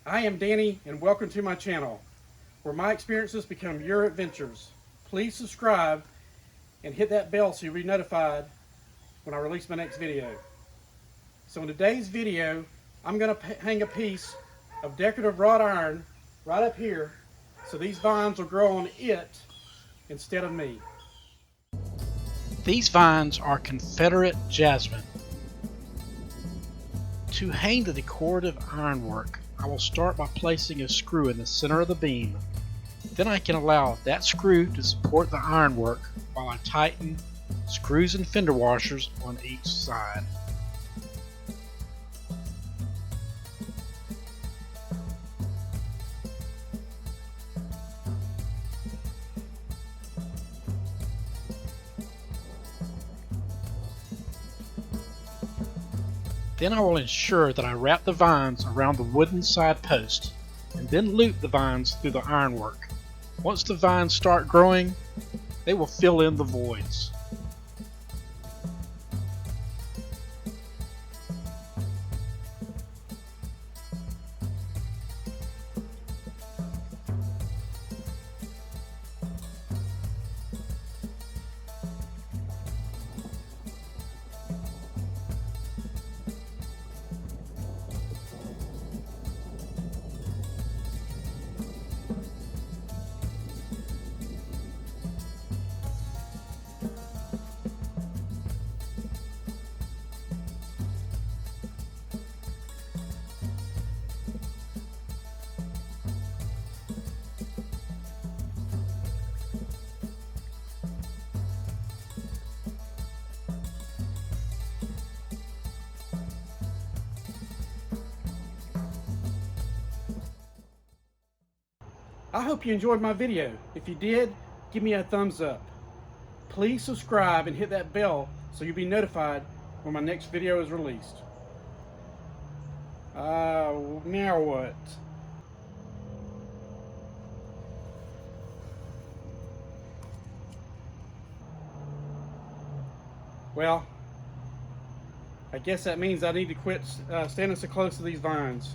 I am Danny, and welcome to my channel, where my experiences become your adventures. Please subscribe and hit that bell so you'll be notified when I release my next video. So in today's video, I'm going to hang a piece of decorative wrought iron right up here so these vines will grow on it instead of me. These vines are Confederate Jasmine. To hang the decorative ironwork, I will start by placing a screw in the center of the beam. Then I can allow that screw to support the ironwork while I tighten screws and fender washers on each side. Then I will ensure that I wrap the vines around the wooden side post and then loop the vines through the ironwork. Once the vines start growing, they will fill in the voids. I hope you enjoyed my video. If you did, give me a thumbs up. Please subscribe and hit that bell so you'll be notified when my next video is released. Now what? Well, I guess that means I need to quit standing so close to these vines.